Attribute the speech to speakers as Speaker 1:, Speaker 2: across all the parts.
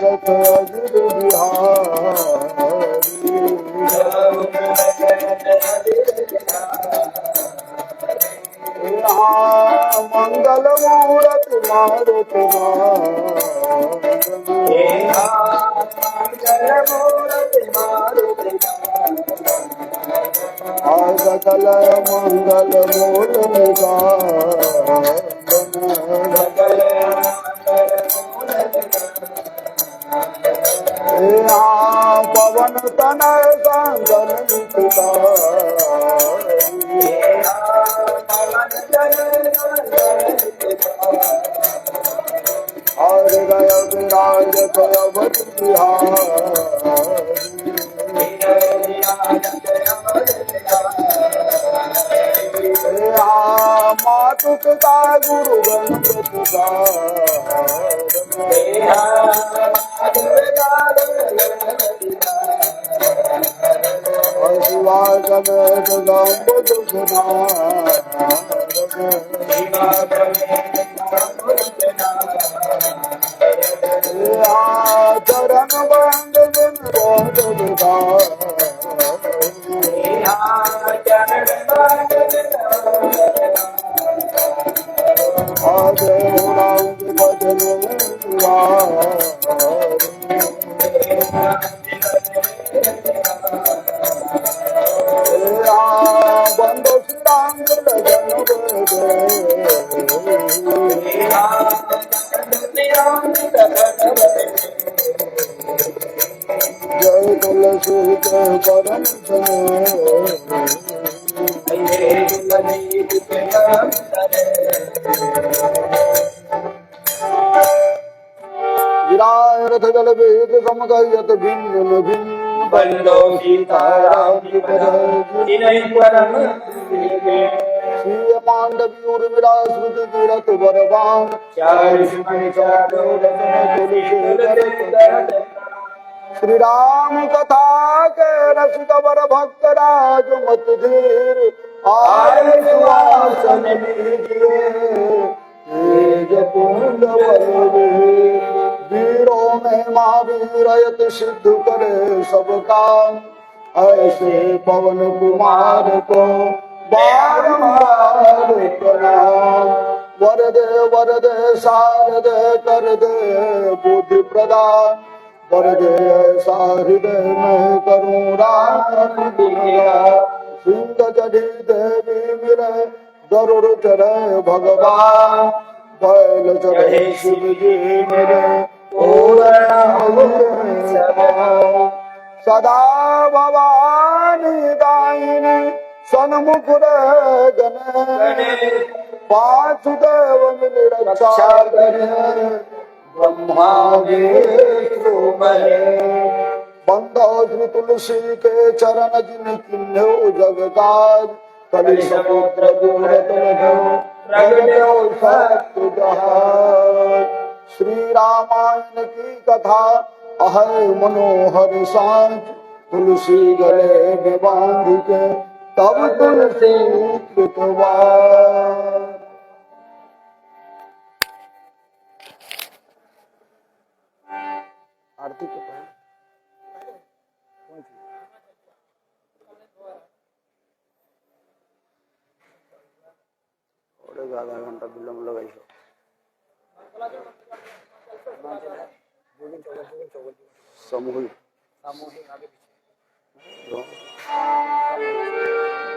Speaker 1: दशरथ अजिर बिहारी यहाँ मंगल मूर्ति मारुति सकल मंगल मूल पवन तनय संगन और गय विराज मातु पिता गुरु शिवाय समेत चरण बंद बंदो जय तुलसी परम विराय रथ जल वेद समगयत भिन्न भिन्न
Speaker 2: बंदो सीताराम
Speaker 1: श्री मांडवी उर्मिला श्रुति तीरथ बरवान श्री राम कथा के रसिक वर भक्त राज मत धीर आय सुवासन वीरों में महावीर यति सिद्ध करे सब काम ऐसे पवन कुमार को बारंबार प्रणाम वर दे शारदे कर दे बुद्धि प्रदान वर दे ऐसा हृदय में करुणा सिंह चढ़ी देवी मिले गरुड़ चढ़े भगवान बैल चढ़े शिव जी मिले सदा भवानी दायिनी सन्मुख गणे पांच देव मिल रक्षा करे ब्रह्मा विष्णु बंदो श्री तुलसी के चरण जिन किन्हो जगतार कलि समुद्र श्री रामायण की कथा अहै मनोहर सांच तुलसी गले में बांध के तब तुलसी कृतवार आरती के पहले आधा घंटा विलम्ब लगाई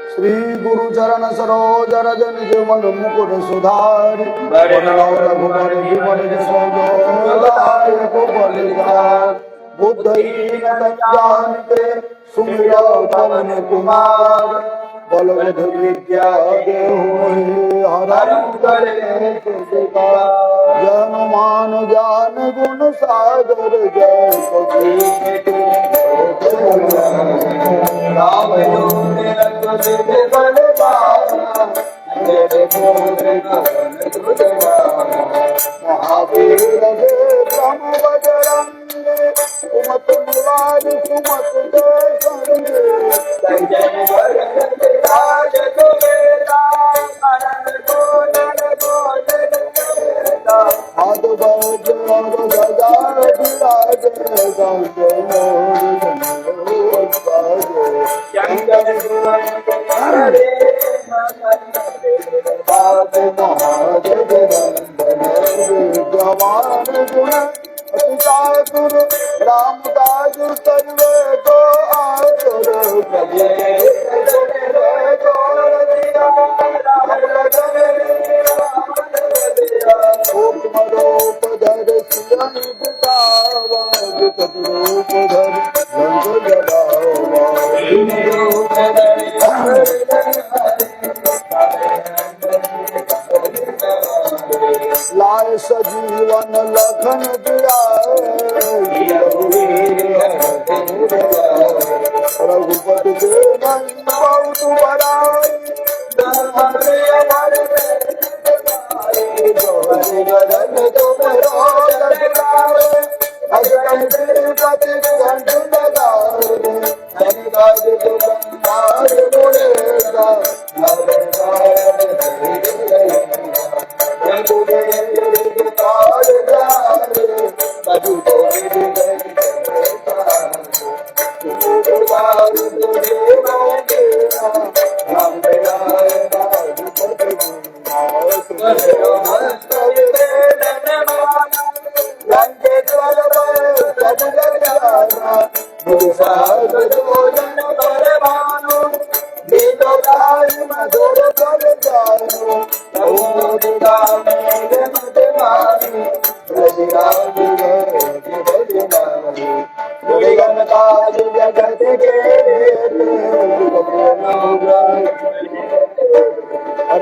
Speaker 1: श्री गुरु चरण सरोज रज निज मन मुकुर सुधार बुद्ध ज्ञान के सुमिरो पवन कुमार बल बुद्धि विद्या हरण करे जन मान ज्ञान गुण सागर जय राम महावीर ब्रह्म बजरंग कुमत निवार सुमत रामदास सर्वे को आतुर प्रभु रूप धर सियन बितावा रूप धर रंग जलावा लाय सजीवन लखन रघुपति के बहुत बड़ाई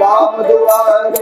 Speaker 1: राम दुआरे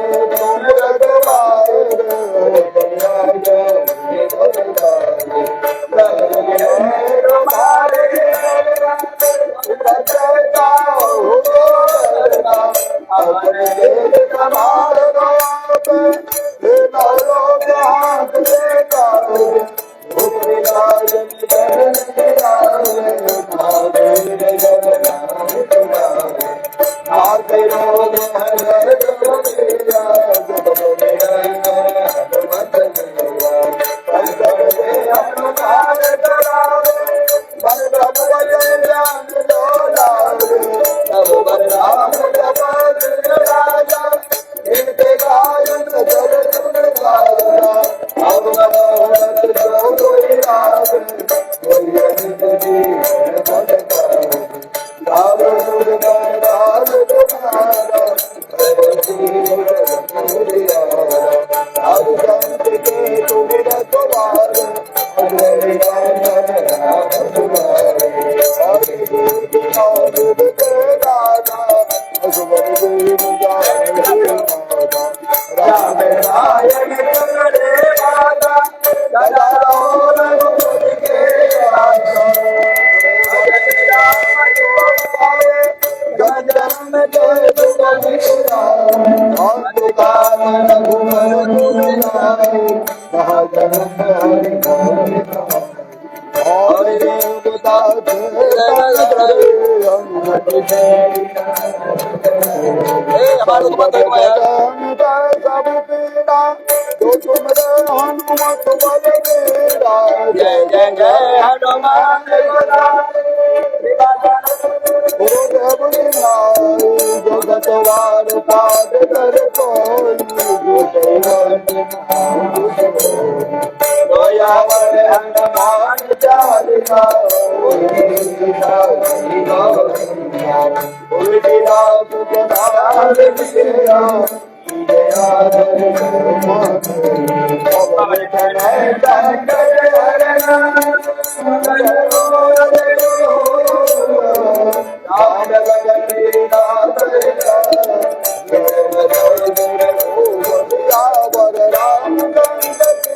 Speaker 1: तुम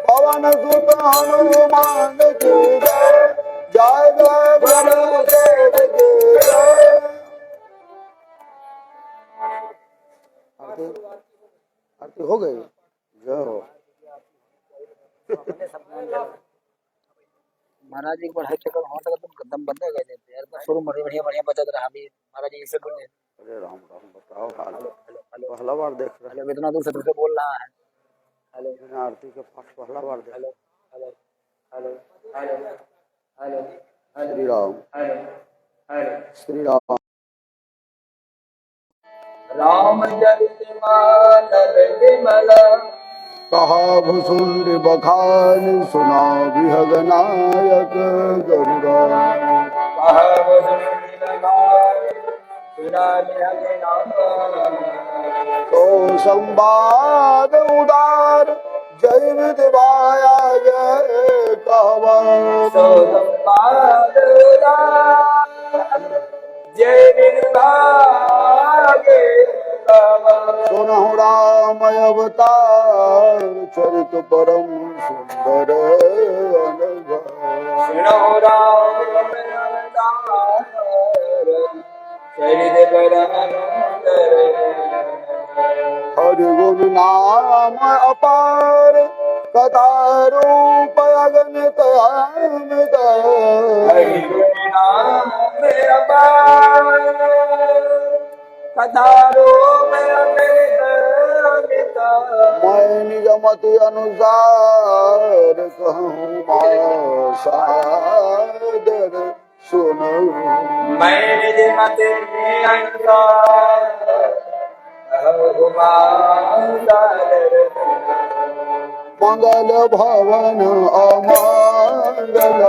Speaker 1: पवन सुत हनुमान की जय जय जय गुरुदेव की जय। आरती हो गई, जय हो।
Speaker 3: महाराज एक बार हाई चक्कर होने लगा तुम कदम बंद हो गए थे यार, तो शुरू बढ़िया बढ़िया बढ़िया बजा रहा अभी महाराज जी से बोले।
Speaker 1: अरे राम राम बताओ हाल। पहला बार देख रहे
Speaker 3: हेलो, इतना दूर से तुझसे बोल रहा है। हेलो,
Speaker 1: हैं आरती के पास पहला बार देख।
Speaker 3: Hello hello hello.
Speaker 1: Shri Ram Shri Ram.
Speaker 2: राम चरित मानव विमल
Speaker 1: कहा भुसुंड बखान सुना विहगनायक गरुड़ा। तो संवाद उदार जय विधवाया जय कहवा। सुनहु राम अवतार चरित परम सुंदर अनुभव। हरि गुरु नाम अपार कथा रूप अगणित अमित। मैं निज मति अनुसार कहूँ सादर सुनो। मंगल भवन अमंगल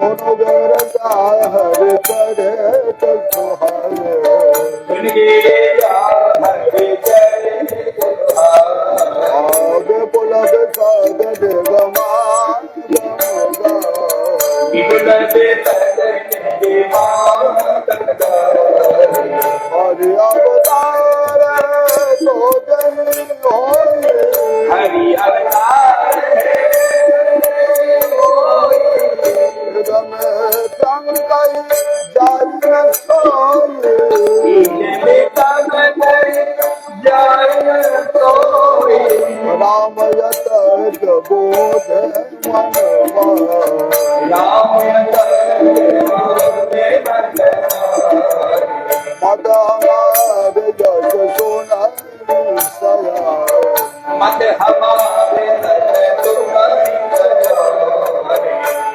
Speaker 1: सोनो गर हरि करे आगे पुलक सागर गमा हरि अवतार तो जय होए।
Speaker 2: हरि अवतार
Speaker 1: हृदय संकय जान सोए। राम यत बोध मनवा। मत हमारे जस सुना सया।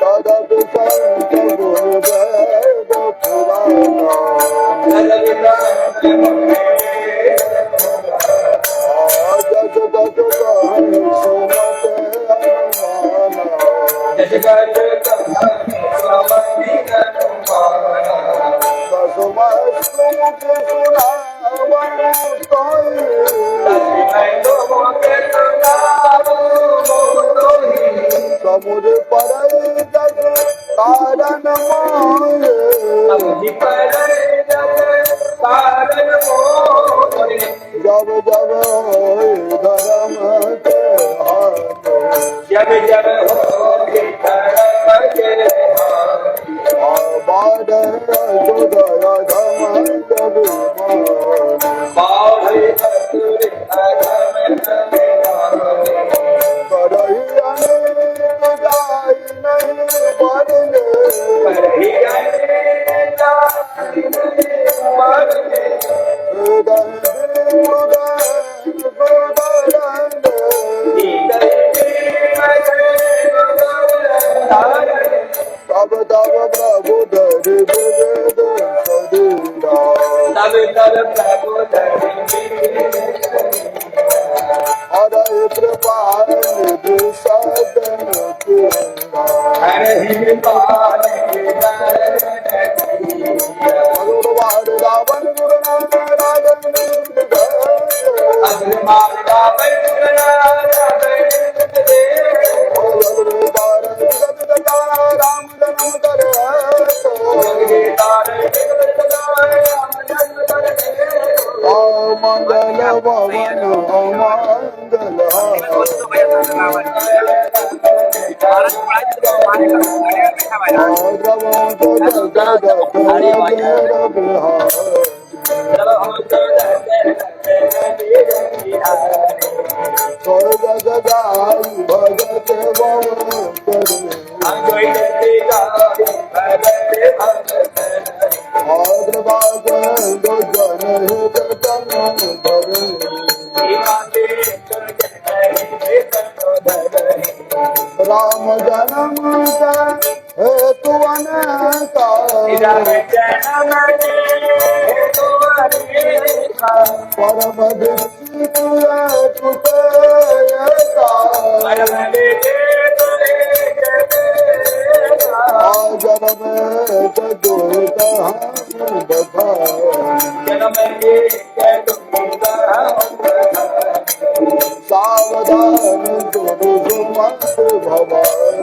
Speaker 1: तदप संत गुरुवेद पुराना। जस तस कहि सुमत अनुमाना। कसमस्तु मुख सुनावनु तोहि। समुझ परई जग कारण मोहे। जब जब होए धर्म के हाथे। बाढ़ जुदय धम जब करही अनेक जाय नहीं बरले। तब तब प्रभु धरि वेद शरीरा। हरे कृपा निधि सदन कीरा। गुरुवार रावण गुरु राजन राम जन्म करे। मंगल भवन मंगल स्वर्ग गजाई भजते भाद्रवाद जनहित तन धरे राम जन्म हेतु अनेका परम दीक्षित कुतयता जन्म दुहित हम बता सावधान दुरु मत भवन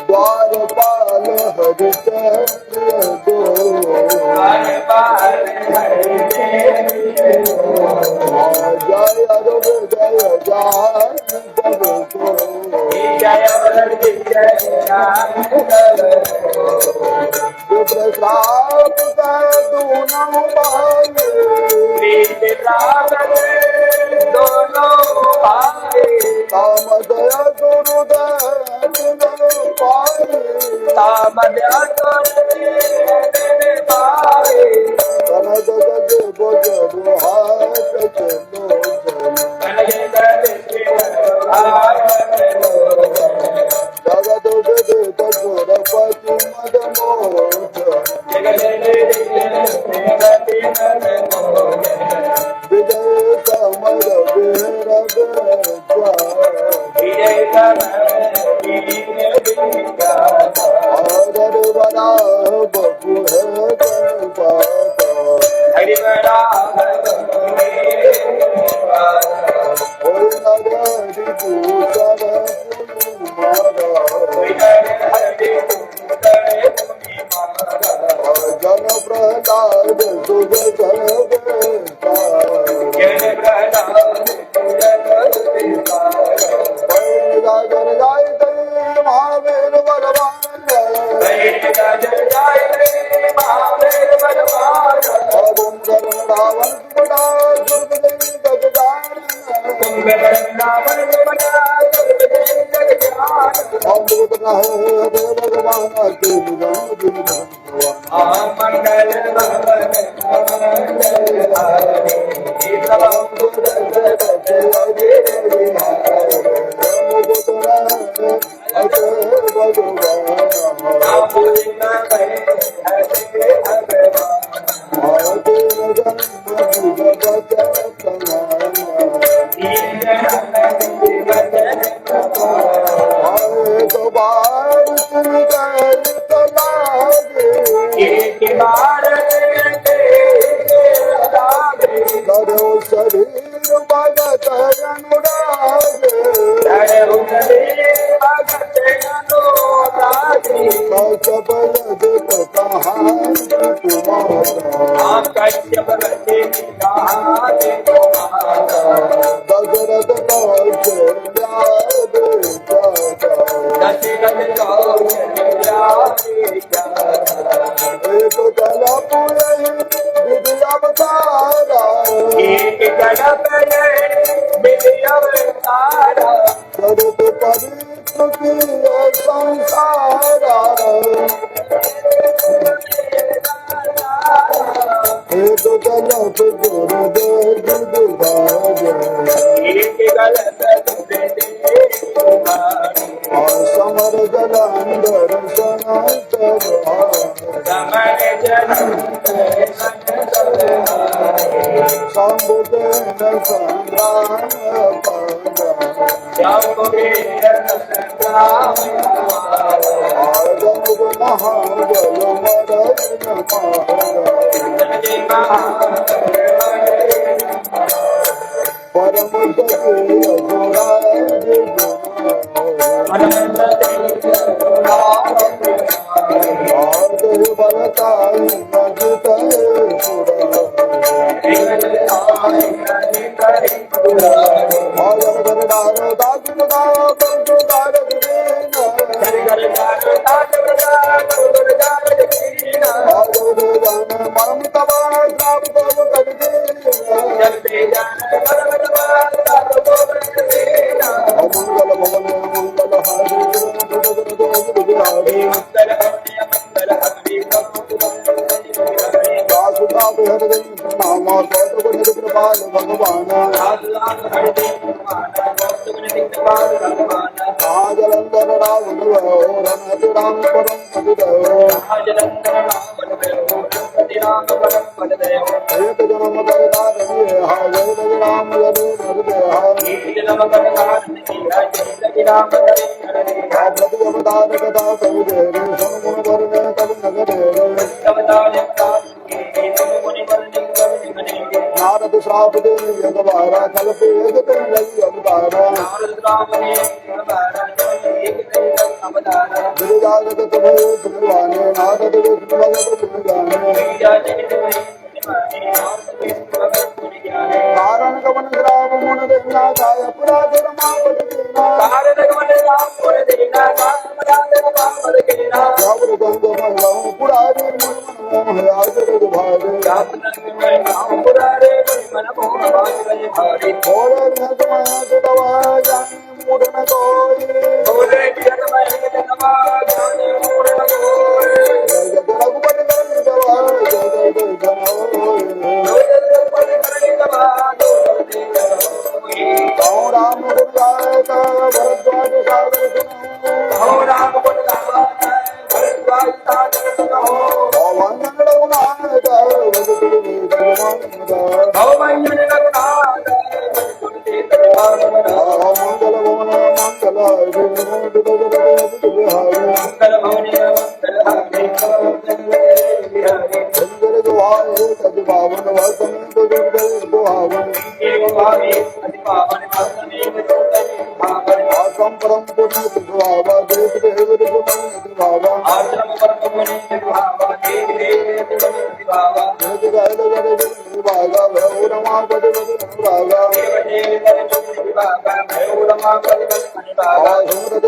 Speaker 1: द्वारपाल हरित दो जय अरुण जय विप्रश्राप दूनों कामदय गुरुदय पाए कनक गज भोज हाथ चलो जगत विदित सुरपति मद मोह विजय समर हर बड़ा बपु है जन प्रहलाद सुज महावीर बलवान अरुण करण रावण बड़ा अमृत रहे भगवान शरीर भगत अनुराग सबल दुख कहान दशरथ एक कलप विद्या बतारा जगत पवित्र संसारा एक कलप समर जलांधर सनातन शंभुदेन संग्राम जमुग महाबल मरण परम बलताई नजित
Speaker 2: जगते जान
Speaker 1: मंगल भवन मंगल हरे
Speaker 2: मंगल भवने मंगल हरि
Speaker 1: वासुदा हरे नाम कृपाल भगवान जलंधर रावण रमत राम परम पद एक जन्म करदार जय राम यदु प्रति अवतार कथा कवि समुन वर्ण कवि नगर नारद श्राप देवी जगवारा कल्प एक लगी अवतारा गिरिजागत तुम्हें सुनवाने नारद विष्णु भगत तुम जाने कारण गमन ग्राम मुन देना गाय अपराध रमापद देना जावर गंग महिलाओं पुरारी मन मोह आजर भावे और समय दवा जानी मूढ़ न कोई जग रघुपति करनी दवा जय जय जय जनोय राम गुण गाय का भरद्वाज सागर सुनो भवन रघुनाथ मंगल भवन मंगल सुंदर दुहाए सज पावन वसन दुहावन आश्रम परम पुण्य दुहावा देव देव दुहावा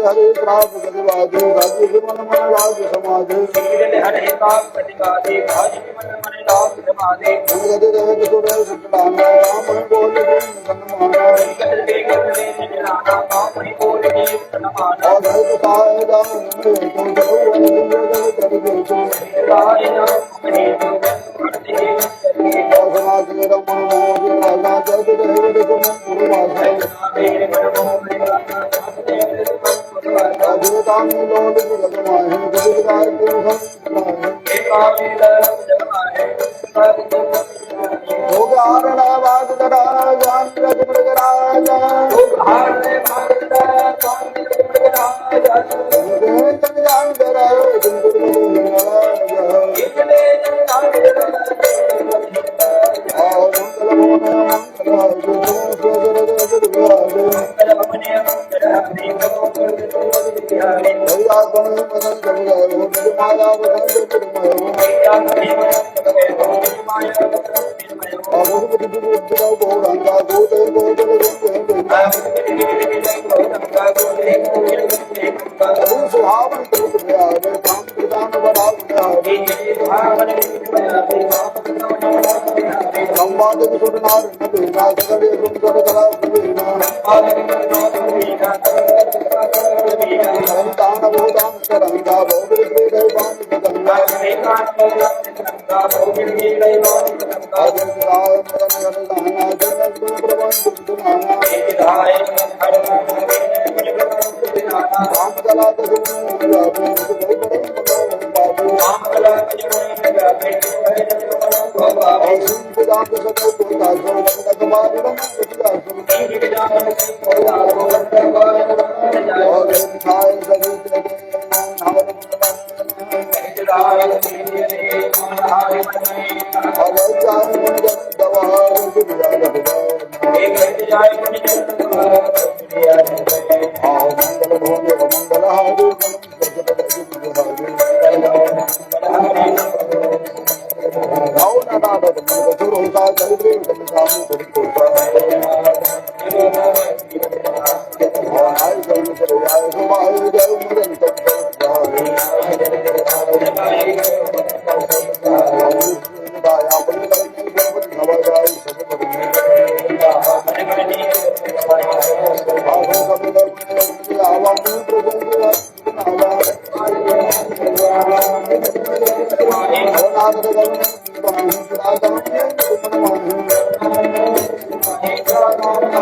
Speaker 1: हरे प्राप्त प्रतिवादी राज्य मन मन लाज समाज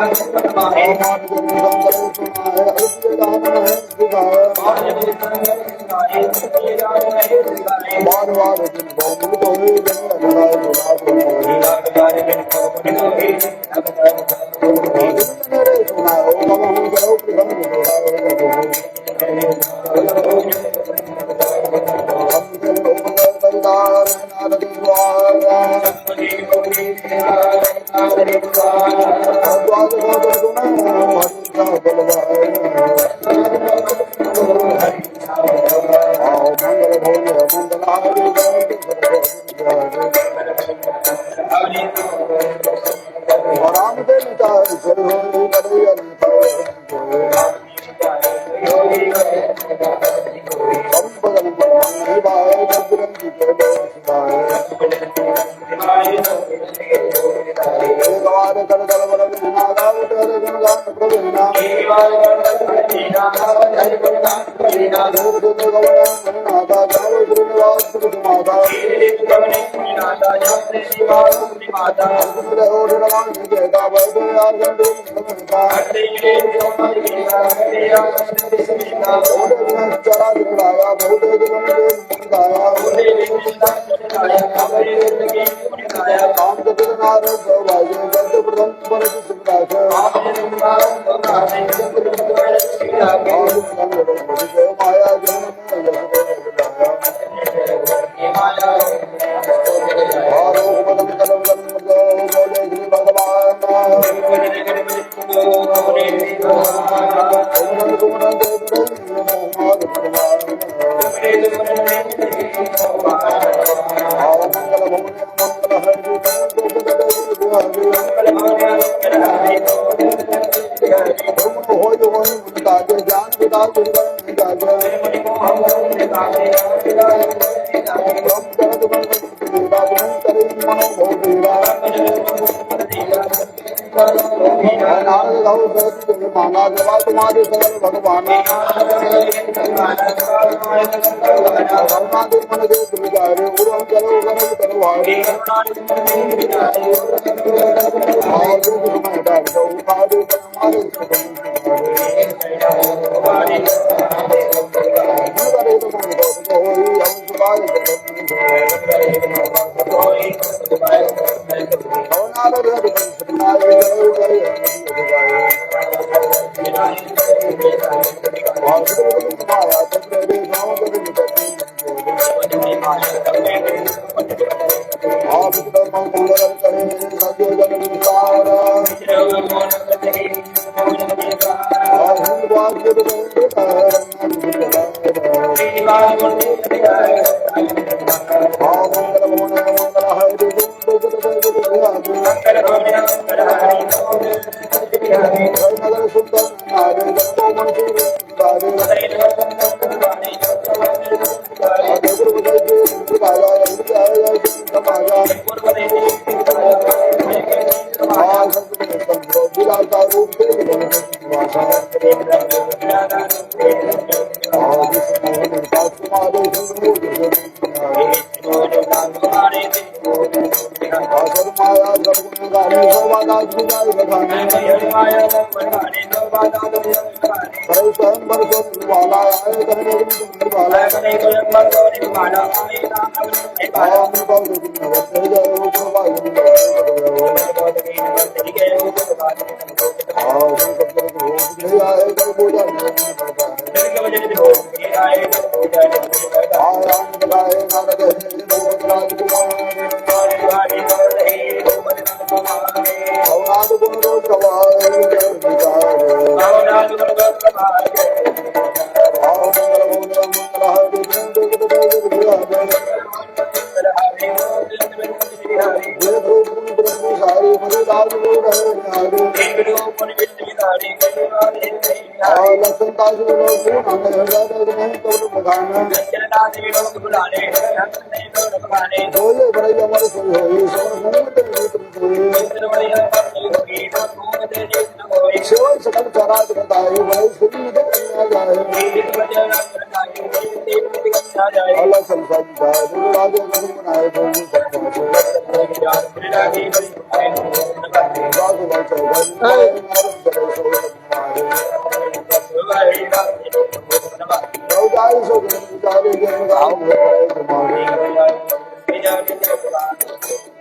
Speaker 1: Thank you.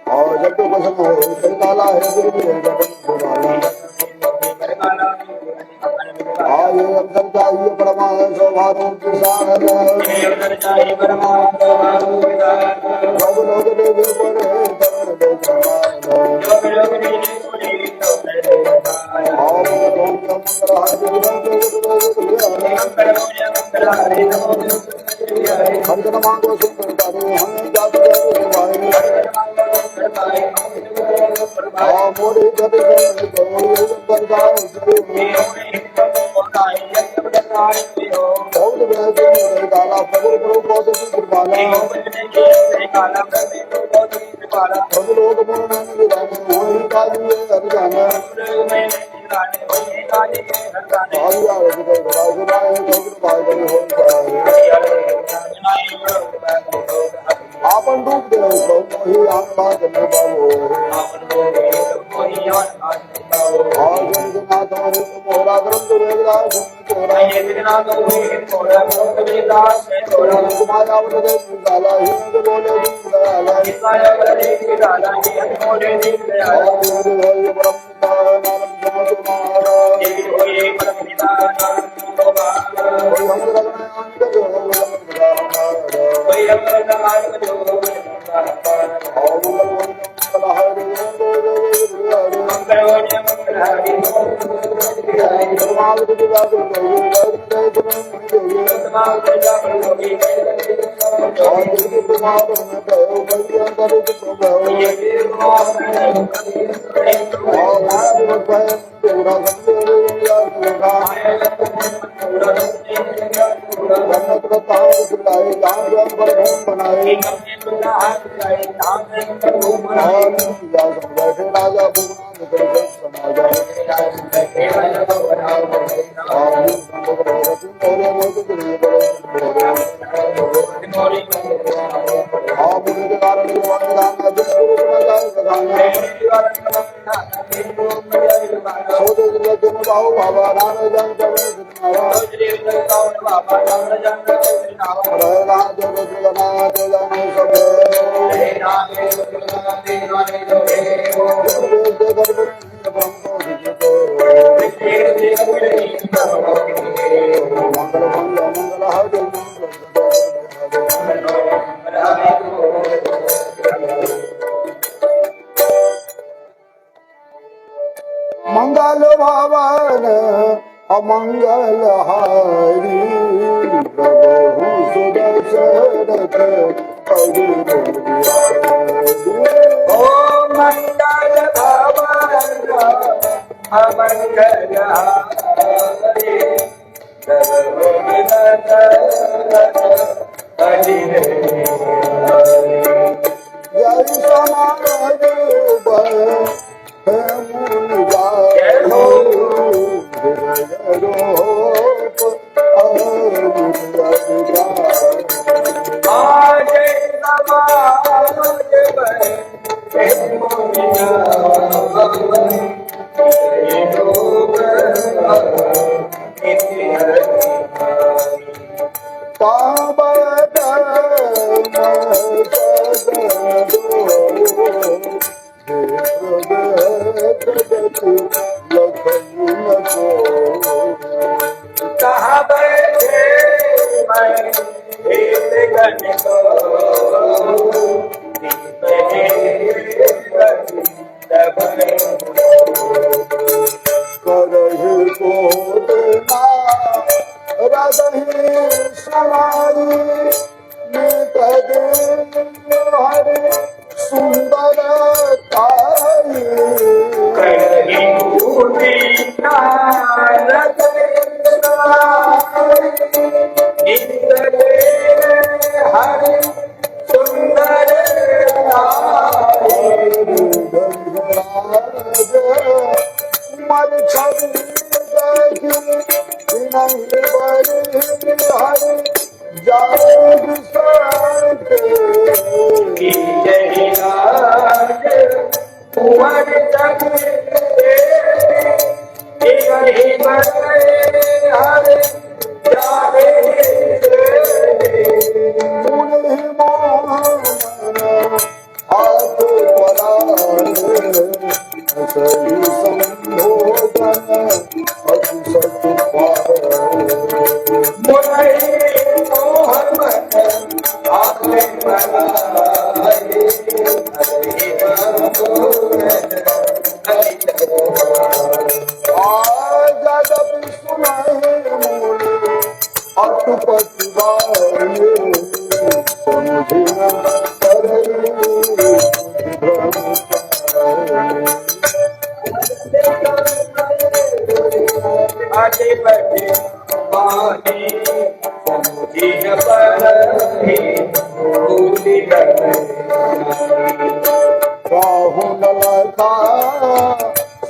Speaker 1: और जब तो पसंद हो काला है आये अंतर चाहिए परमानंद स्वभावों की सागर सब लोग देवे पर हरिजन मांगो सुंदर तारे हमें जाति मोरे जति काला प्रभु प्रभु सब लोग आपन रूप दे मोहरा ग्रंथ मंगल भवन अमंगल हारी प्रभु सुदशरथ
Speaker 2: ओ मंगल भवन अमंगल हारी प्रभु
Speaker 1: जय समाज
Speaker 2: जय हरे जाने
Speaker 1: मुनि मोहन हाथ पराए सही संभोगन अति सत पाए
Speaker 2: मुनि मोहन आत्मे बनाए
Speaker 1: जगत सुनाए मुनि अटपट बाए समझे न करे भ्रम पाए।
Speaker 2: आगे बढ़े पानी समुझी पर भूली
Speaker 1: राहु न लखा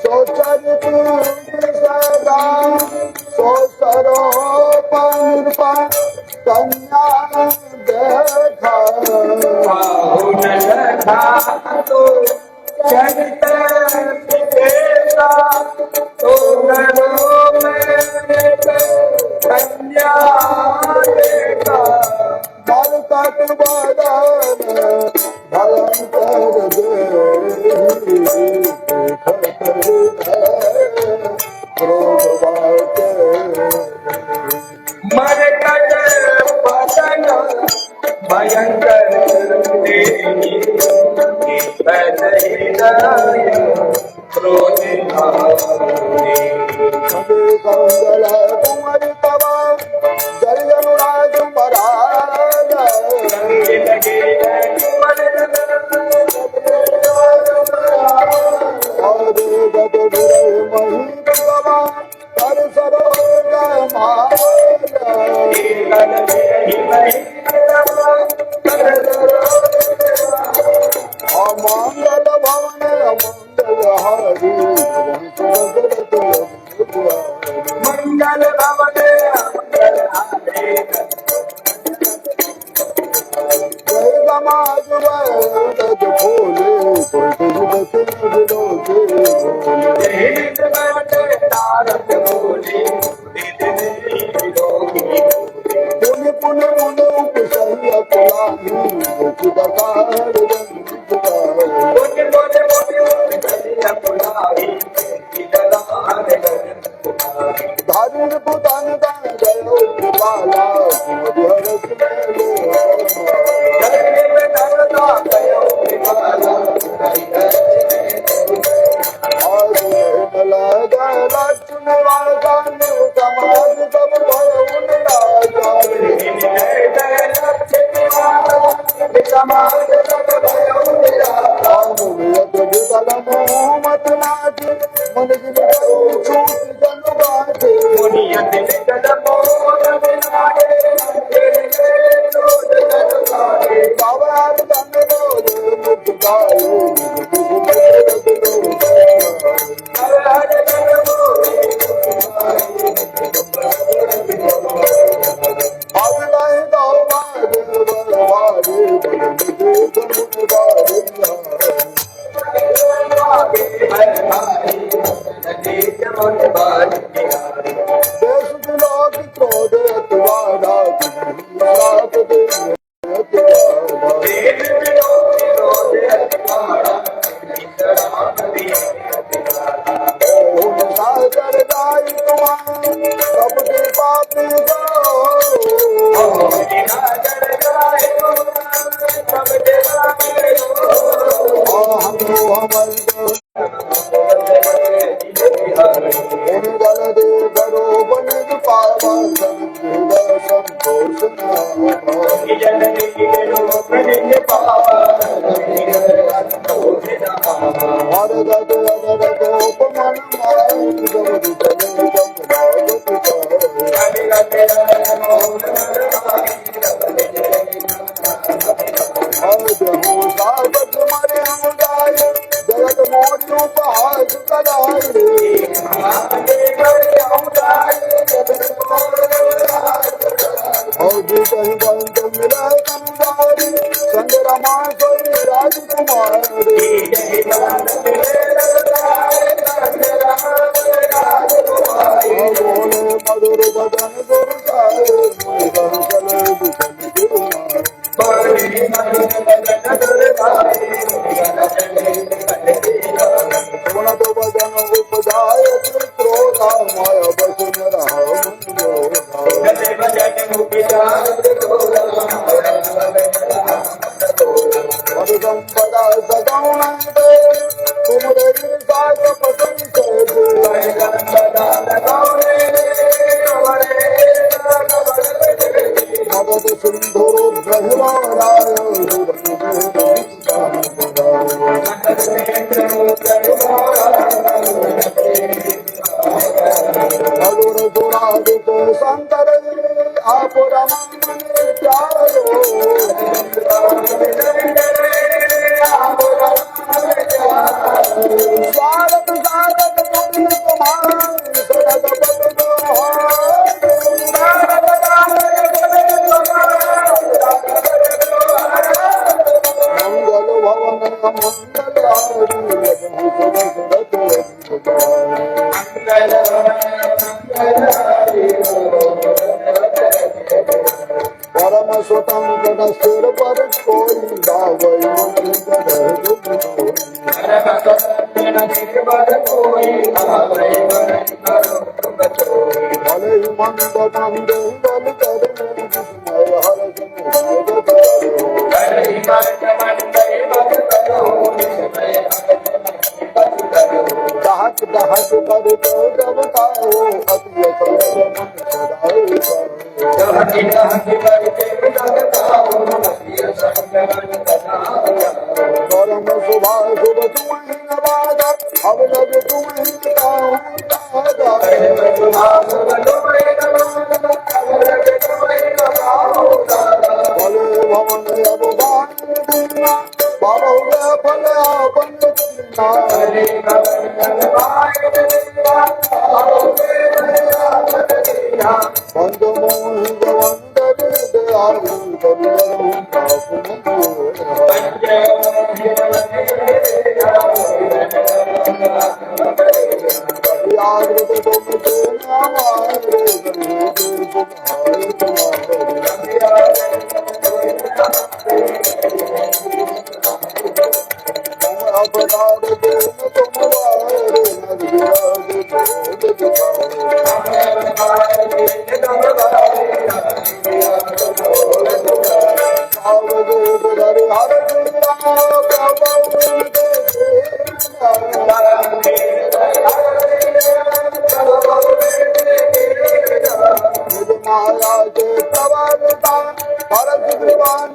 Speaker 1: सो चरित सदा सो सरोप निरपा कन्या देखा
Speaker 2: तो चरित विदेशा तो नरो में कन्या देखा
Speaker 1: मरकट बदन भयंकर देहि क्रोध बाटे
Speaker 2: मरकट बदन भयंकर क्रोध
Speaker 1: हमे कंगल कुंवर तवा जय अनुराग महाराज और गद विरह मही भगवा कर सरोग अमंगल भवन अमंगल हरि
Speaker 2: मंगल भवन
Speaker 1: जय समाज वैद भोले कोई विरोधे पुण्य पुण्य मुनो कुशल कुलाही दुखदार धारिर पुतान दान गयो कृपाला लक्ष्मी समाज सब मत नाचे मन छूट जन बाटे बाबार तन रोज मुझ अभिनय देश दिलोक क्रोध तुम्हारा रात दिन सागर गाई तुम्हारे सबके पापी गल दे करो बन पावा संतोष हर गद गोपमन सागत मरे जगत मोचू पहाड़ कराए कहीं बंद मिला कंसारी संग रमा सोई राजकुमारी भजन गुरु जाए मुनि जन चले बिचन गिरनाए सुनत भजन उपजाय क्रोधा माया बसन रहा मन संपदा सदाउन दे तुमरे साथ पसंद मदद सिंधु ग्रहराय मधुर दुरादित संतर आप रमन प्यारो स्वागत स्वागत तुम्हारे सदग मंगल भवन मंगल परम स्वतंत्र सिर पर कोई दावई भले मंद मंद बल कर हर दहक कर तो जब ताओ अति परम सुभा शुभ तुम्हें नवादा अब लग तुम्हें भले भवन अब बाबा फल अपन बंद मोह जवंदर दयालु बंदरू याद तुमसे हमारे अपराध तुम्हारे माया के प्रवरता भरत विवान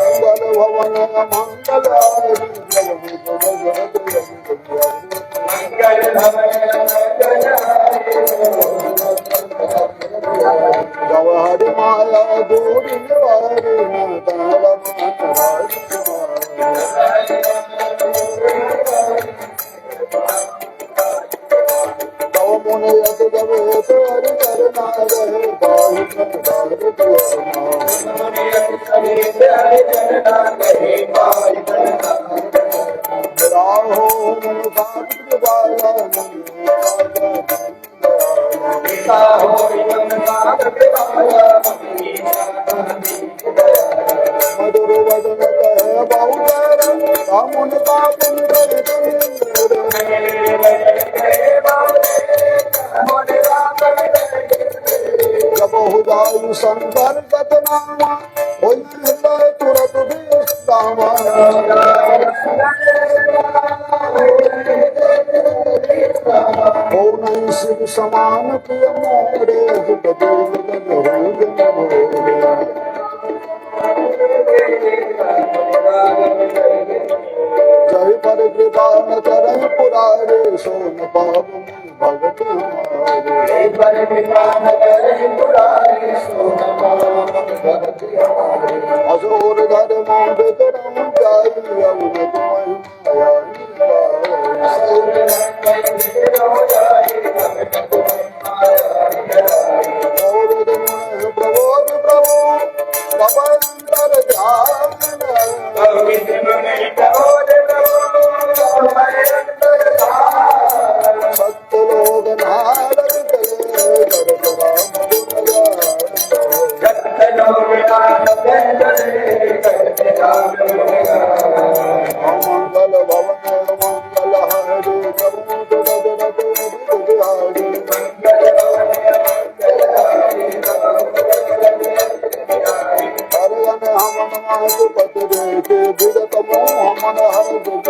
Speaker 1: मंगल भवन मंगल जवाहर माया दूर निवारे तव मुने यत जवे तोरि करना रहे बहुत राहो मन साथ गाया मधुर वदन कह बहुतर रामुन पापन जब हुदायु शंकर सतनामा होई तुरत विस्तामा हो नहीं शिव समान प्रिय मोरे जुट जय पर कृपा न करय पुरारे सोन पाप भगत हमारे असुर धर्म वितरम जाई अवध तुम्हें प्रबोध प्रभु पवन ध्यान मोह मन हर दुख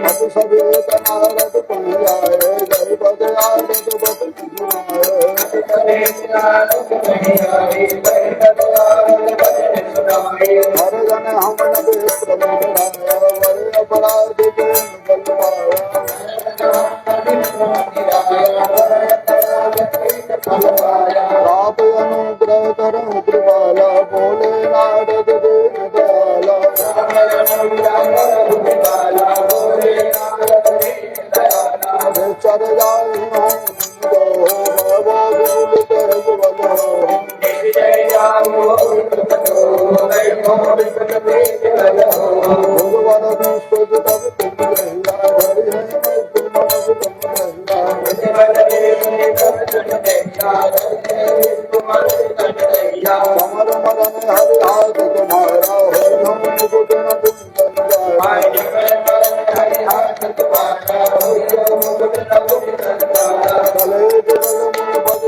Speaker 1: अब सवेत नारद पहियाए जय पद आरद बत हर जन हम नबे प्रभुराया वर अपराध के आप अनुग्रह करम कृपाला बोले नारद देव दयाला चर जाए भगवान विश्व तब तुम कमर मरन हरि हाथ तुम्हारा हो हम मुकुट न तुम चले जल में पद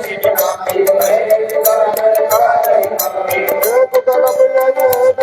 Speaker 1: गिरनाई भय जल पाए एक तरफ एक प्रबोध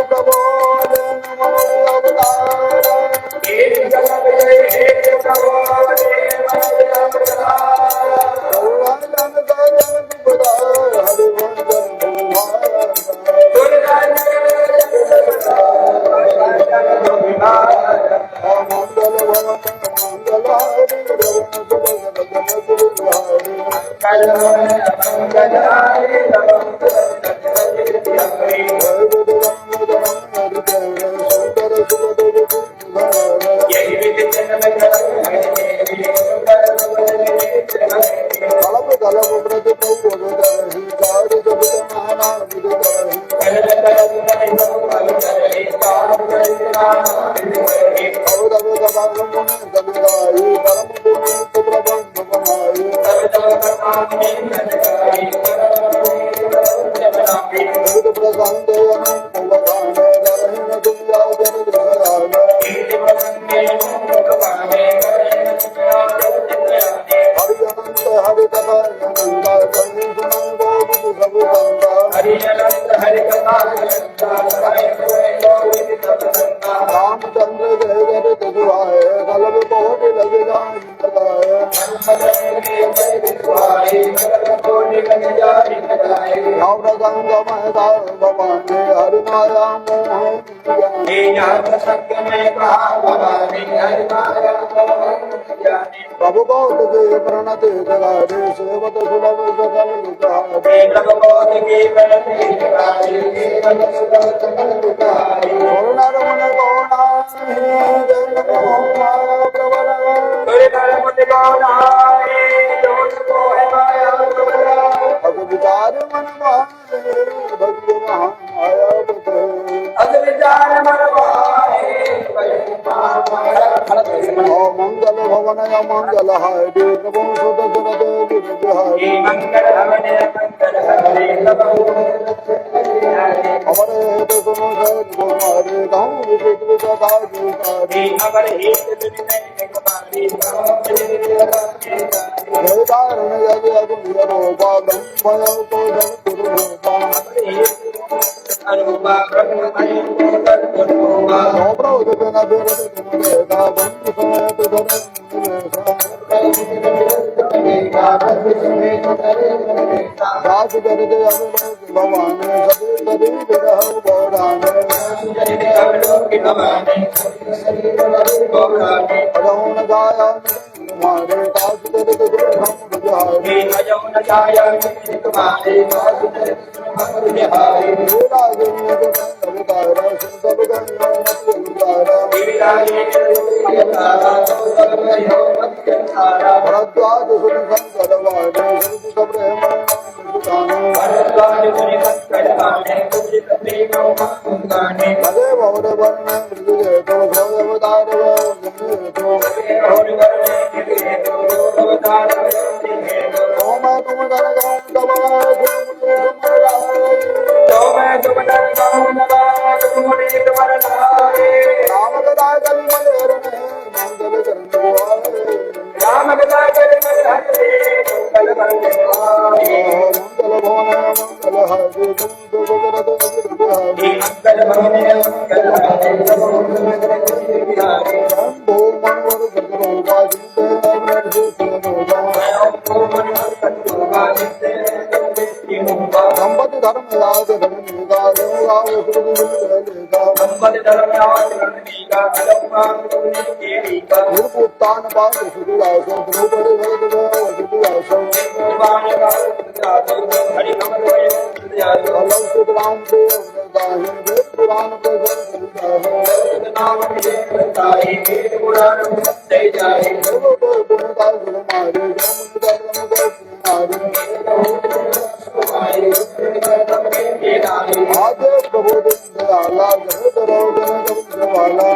Speaker 1: रामचंद्र जय जय तुझुआए कलब बहुत लग जाए गंग महदा भवानी हरि माया मोह प्रभु बहुत के प्रणति जगारे सेवत सुलभ सकल पूर्णरमण अब विचार मन भक्त महामाया मंगल भवन मंगल हाय प्रभु सुत हमारे हेतु सुनो सैद कुमारे गाँव विचित्र कथा कारण यद अगुरोपा ब्रह्मय कोशल कुरुरूपा प्रौद्यन विरता बंधु समेत दास दरिद अभिलोक भवाने सदी सदी विरह गौराने अजौन गाया तुम्हारे दास दरिद हम भरद्वाज सुन शंकर वाणे भले भवर वर्ण मृदुजे तो भवदार मैं तुम कर राम गदा गल मलेर में मंगल करने
Speaker 2: मंगल भवने मंगल हारे बिहारी
Speaker 1: शंभो मनोहर गजरोगा जिनते अमर भूषणोगा संपत्ति धर्म याद धर्मेगा देवगा वसुधि विलेगा निर्पुत्तान पाप सुदिलासो द्रौपदी भगत वसुदिलासो अलग सुदराम से दाहिन वेद पुराण प्रसन्न गुणदास गुणमारे आदे प्रभु दयाला जन करो जन वाला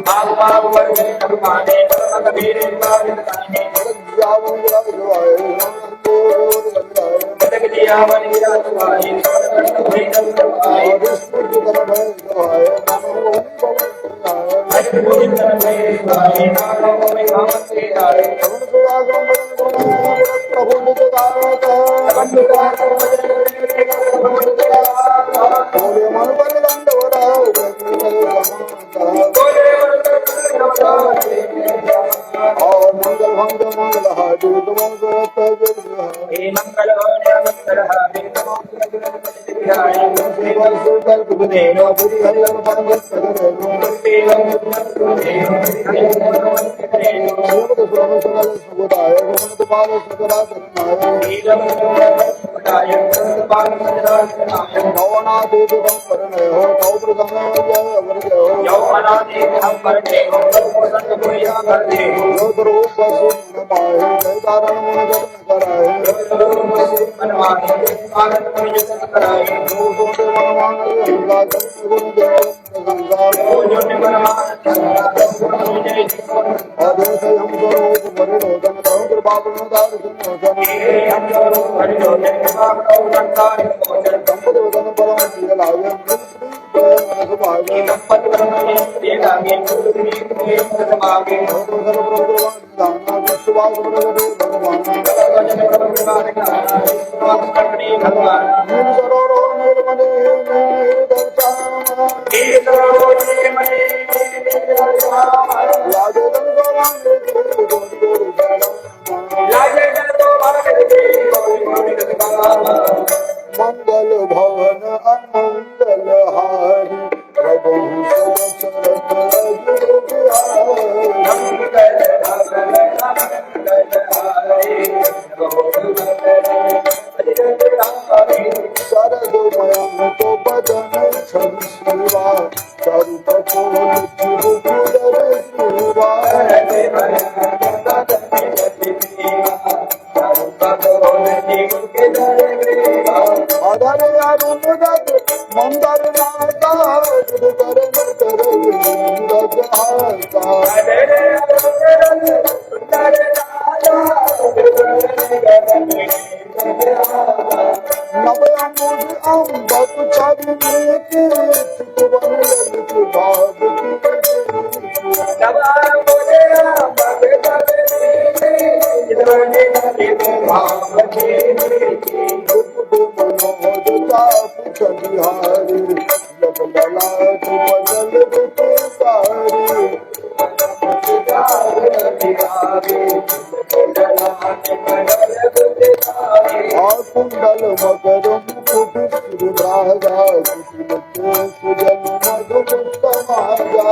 Speaker 2: बाबू बाबू वर्गे भगवाने परम कबीर बाबू जगत जियावन विराजमाने
Speaker 1: मंगल भंग मंगल हारी
Speaker 2: मंगल मंगल हरे मंगल भवन अमंगल हारी प्रभु शरद मयं तो बदन छन शिवा मंदर नाता नवे अमुद अम्बक छवि भाव बिहारी कुंडल मकर मुकुट राजा सुजन मधु समाजा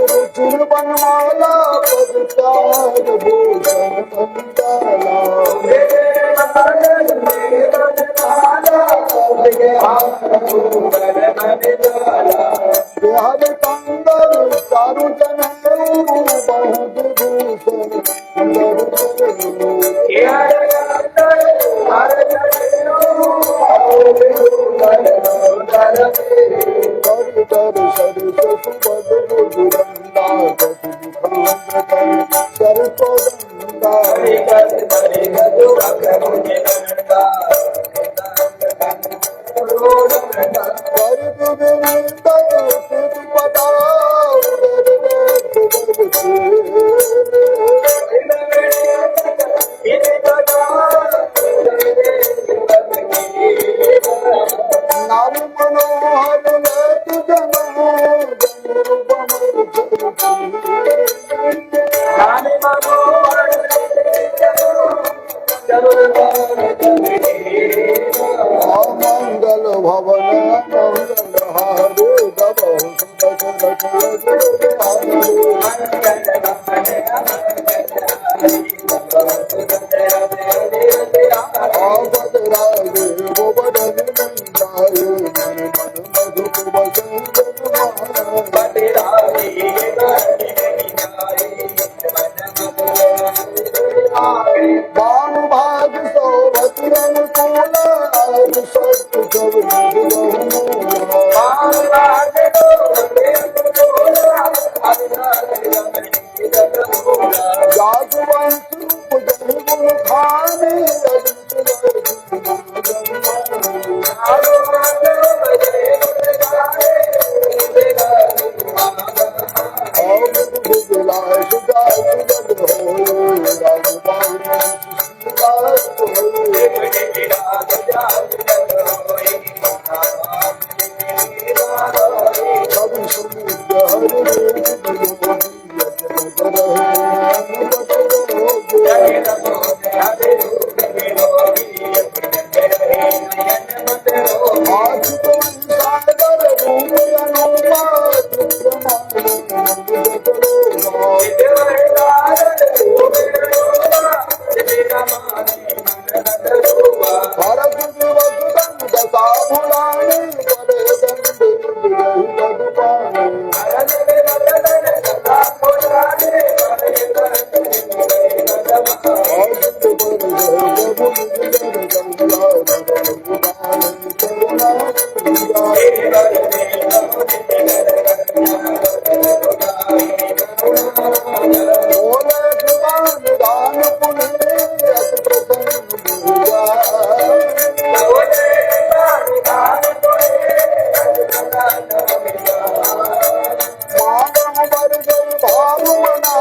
Speaker 2: रुचिर बनमाला पदचार भूषण मंडला बिहार कंदर चारु जन बहुत भूषण मंगल भवन मंगल हारे भाग सौभद्र
Speaker 1: प्रभु निज जन बोले कृपा निदान पुण्य अति प्रसन्न मानव मर गई भाव मना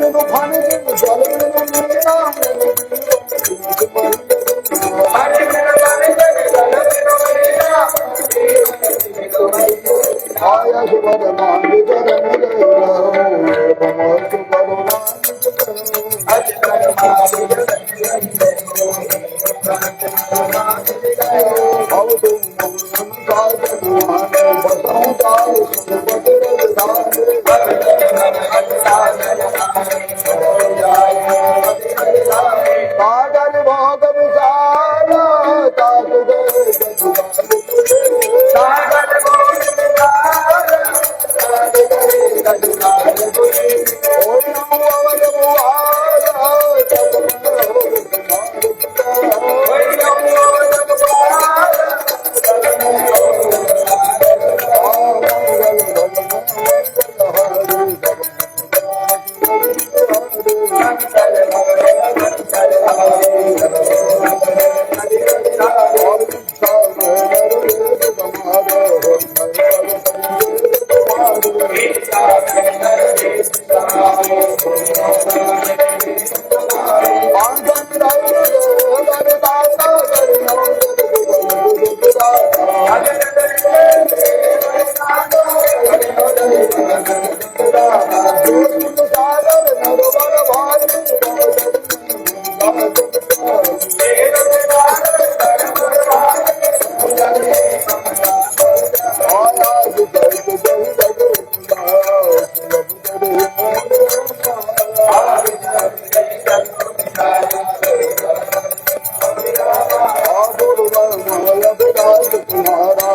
Speaker 1: बिनु पानी बिनु जल बिनु मीरा आया सुबह मान जर कागल भोग विचारा ताकु दे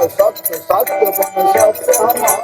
Speaker 1: सत्य सत्य सत्य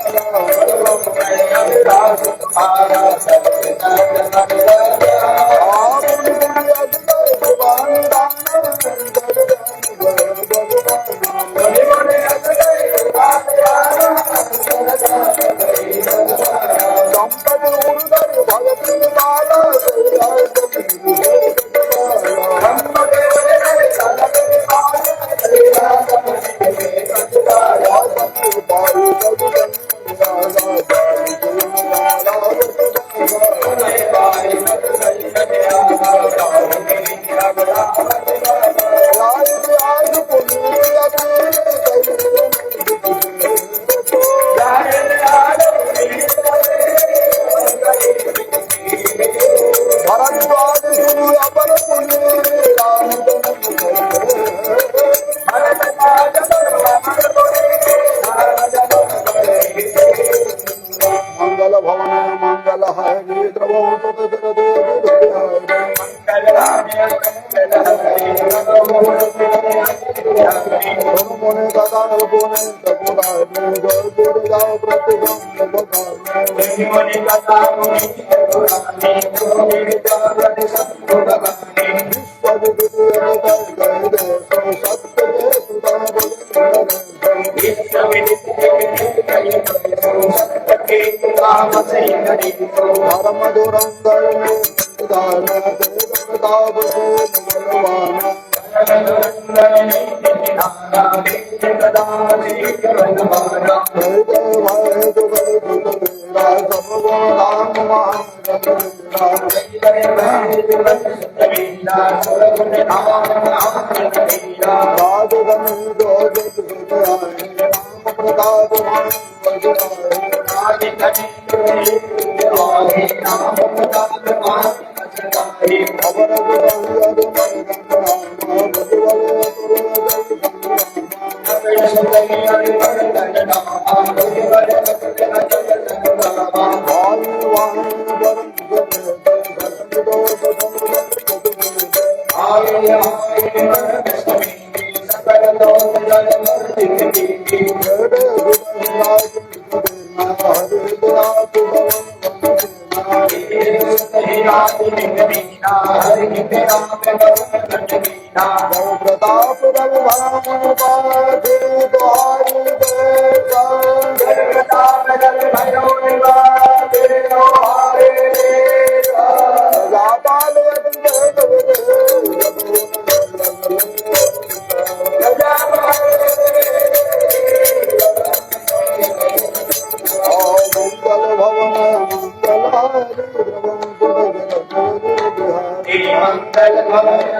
Speaker 1: मंगल भवन मंगल है द्रवो मने दादा प्रताप मंगल भवन मंगल
Speaker 2: मंगल भवन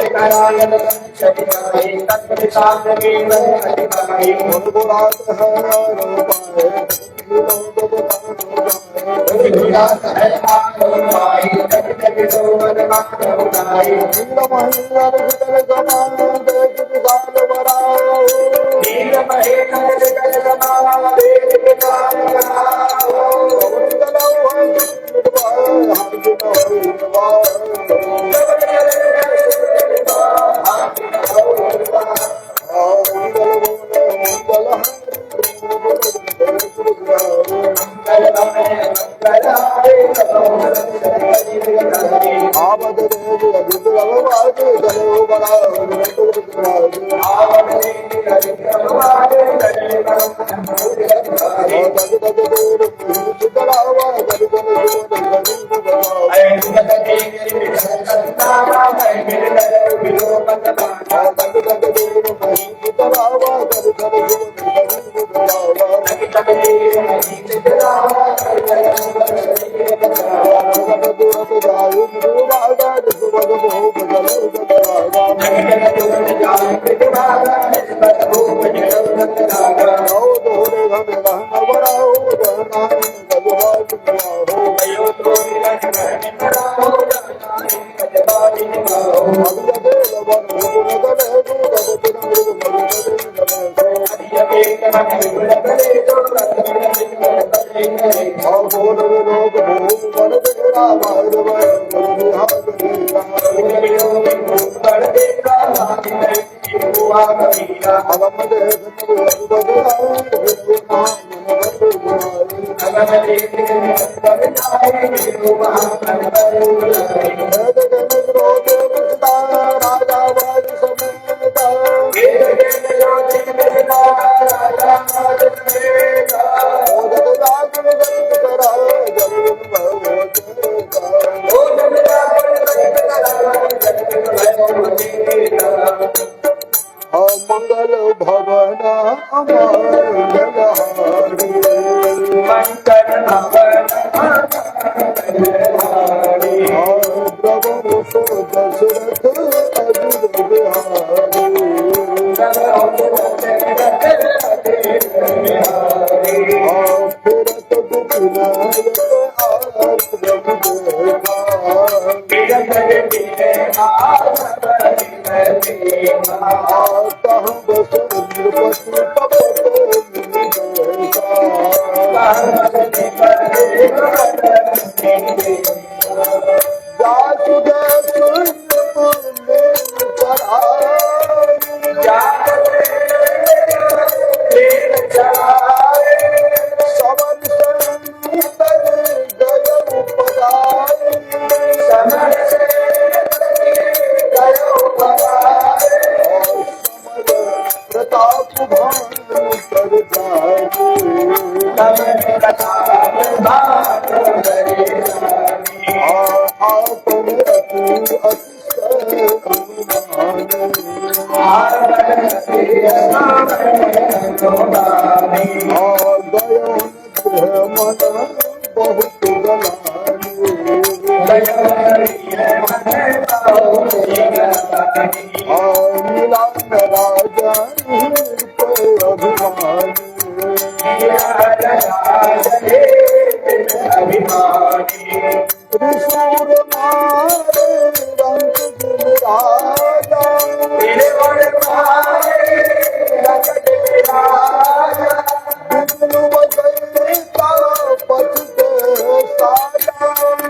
Speaker 2: करायन शक्तिदायी तत्प्रसादेन अधिकारी
Speaker 1: गुरुरात है रूपाए
Speaker 2: गुरुरात है आनंदमय जग जग सोवन मानवदाई
Speaker 1: महिंद्र शीतल समान देख विशाल बराओ
Speaker 2: नील महेंद्र शीतल समान देख विशाल बराओ
Speaker 1: मंगल भवन प्रभु सो दशरथ अजुर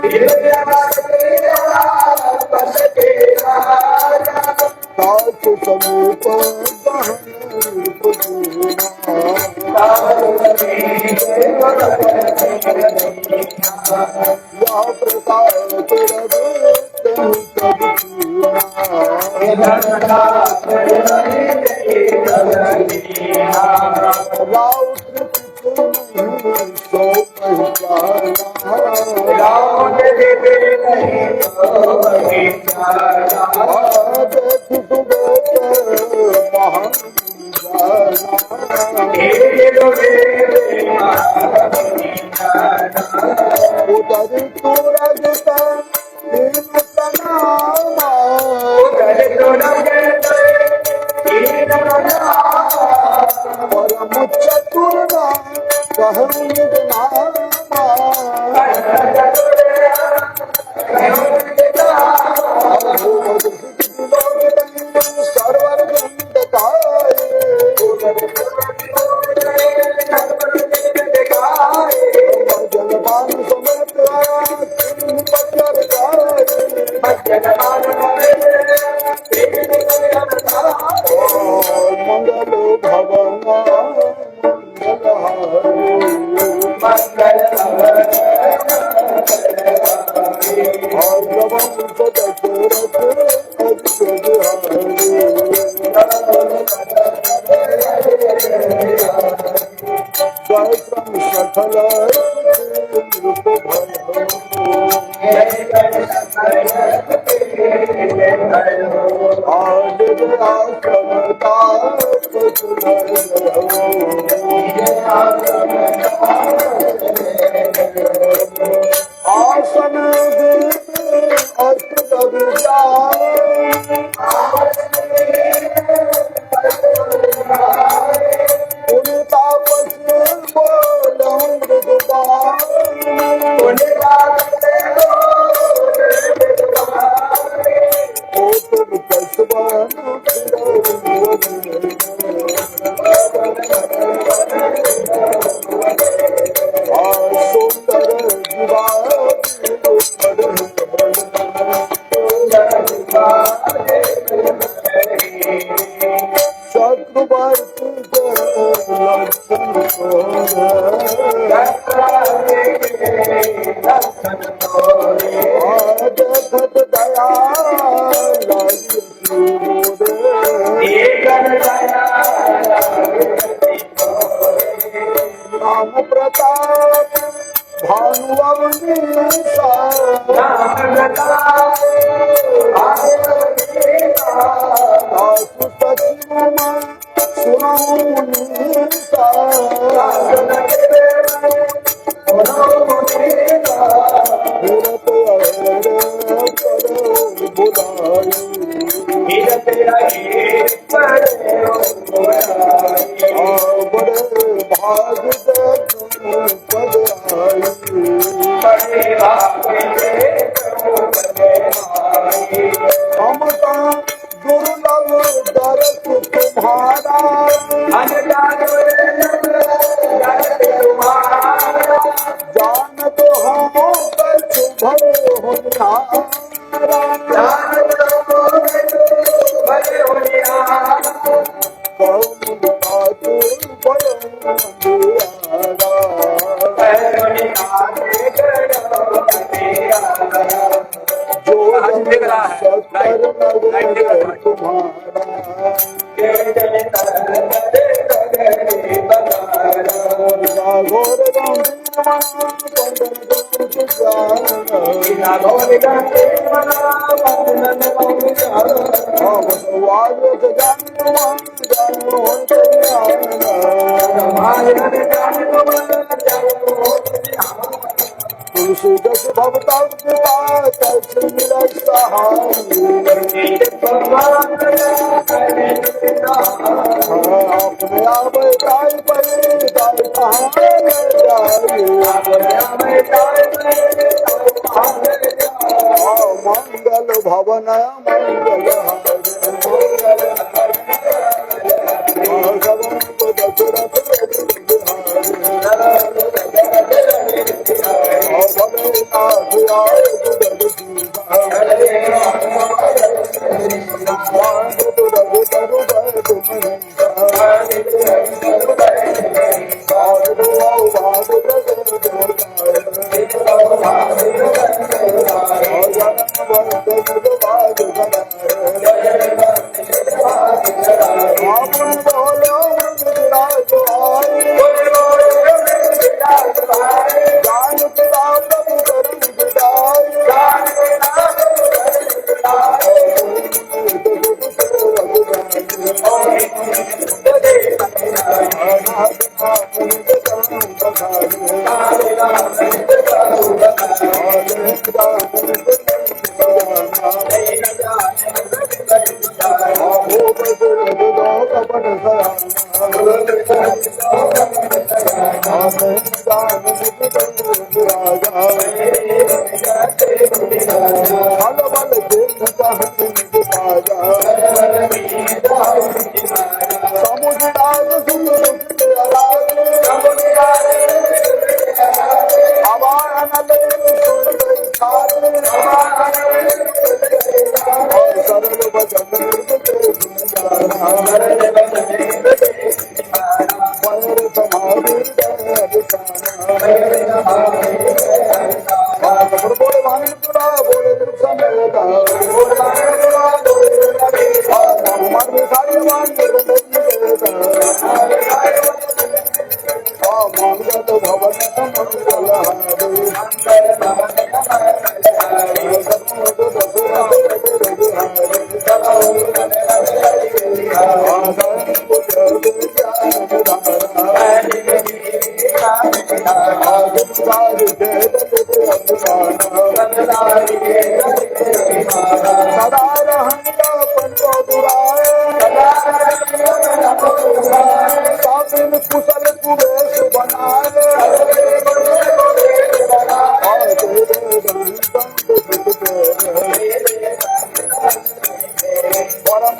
Speaker 1: फिरत विनायक
Speaker 2: उधर तो
Speaker 1: विठ्ठल नृप भयो आदित्य आश्रमता आसन अष्ट नाम प्रताप भानुअवनी आसु सचिव सुनाऊनी तुलसीदास भवता अपने आप गाय मंगल भवन मंगल भवन कुशल कुबेश बनाए परम